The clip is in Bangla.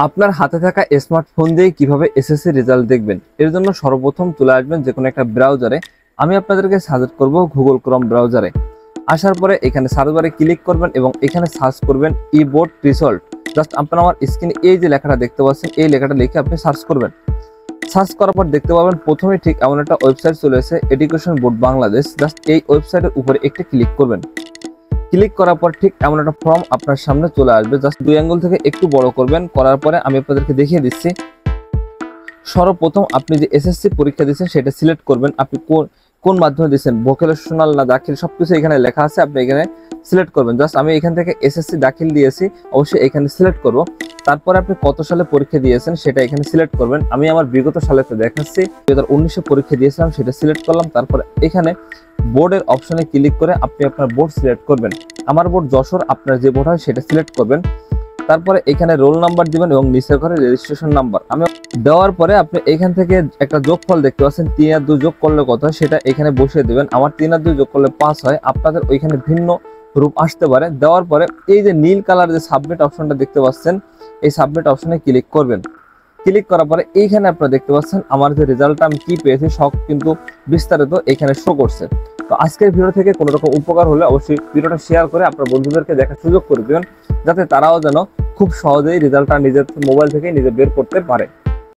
আপনার হাতে থাকা স্মার্টফোন দিয়ে কিভাবে এসএসসি রেজাল্ট দেখবেন, এর জন্য সর্বপ্রথম চলে আসবেন যে কোনো একটা ব্রাউজারে। আমি আপনাদেরকে সাজেস্ট করব গুগল ক্রোম ব্রাউজারে। আসার পরে এখানে সার্চ বারে ক্লিক করবেন এবং এখানে সার্চ করবেন ই বোর্ড রিজাল্ট। জাস্ট আপনারা আমার স্ক্রিনে এই যে লেখাটা দেখতে পাচ্ছেন, এই লেখাটা লিখে আপনি সার্চ করবেন। সার্চ করার পর দেখতে পাবেন প্রথমে ঠিক এমন একটা ওয়েবসাইট চলে এসেছে, এডুকেশন বোর্ড বাংলাদেশ। জাস্ট এই ওয়েবসাইটের উপরে একটি ক্লিক করবেন। ক্লিক করার পর ঠিক এমন একটা ফর্ম আপনার সামনে চলে আসবে। জাস্ট দুই আঙ্গুল থেকে একটু বড় করবেন, করার পরে আমি আপনাদেরকে দেখিয়ে দিচ্ছি। সর্বপ্রথম আপনি যে এসএসসি পরীক্ষা দিচ্ছেন সেটা সিলেক্ট করবেন। আপনি কোন মাধ্যমে দিচ্ছেন, ভোকেশনাল না দাখিল, সবকিছু এখানে লেখা আছে, আপনি এখানে সিলেক্ট করবেন। জাস্ট আমি এখান থেকে এসএসসি দাখিল দিয়েছি, অবশ্যই এখানে সিলেক্ট করব। তারপরে আপনি কত সালে পরীক্ষা দিয়েছেন সেটা এখানে সিলেক্ট করবেন। আমি আমার বিগত সালেতে দেখাচ্ছি, 2019-এ পরীক্ষা দিয়েছিলাম, সেটা সিলেক্ট করলাম। তারপর এখানে বোর্ডের অপশনে ক্লিক করে আপনি আপনার বোর্ড সিলেক্ট করবেন। আমার বোর্ড যশোর, আপনার যে বোর্ড হয় সেটা সিলেক্ট করবেন। তারপরে এখানে রোল নাম্বার দিবেন এবং নিচের ঘরে রেজিস্ট্রেশন নাম্বার আমি দেওয়ার পরে আপনি এখান থেকে একটা যোগফল দেখতে পাচ্ছেন, 3 আর 2 যোগ করলে কত হয় সেটা এখানে বসিয়ে দিবেন। আমার 3 আর 2 যোগ করলে 5 হয়, আপনাদের ওইখানে ভিন্ন রূপ আসতে পারে। দেওয়ার পরে এই যে নীল কালার যে সাবমিট অপশনটা দেখতে পাচ্ছেন, এই সাবমিট অপশনে ক্লিক করবেন। ক্লিক করার পরে এইখানে আপনারা দেখতে পাচ্ছেন আমার যে রেজাল্টটা আমি কি পেয়েছি সব কিন্তু বিস্তারিত এখানে শো করছে। তো আজকের ভিডিও থেকে কোনো রকম উপকার হলে অবশ্যই ভিডিওটা শেয়ার করে আপনার বন্ধুদেরকে দেখার সুযোগ করে দিবেন, যাতে তারাও যেন খুব সহজেই রেজাল্টটা নিজের মোবাইল থেকে নিজে বের করতে পারে।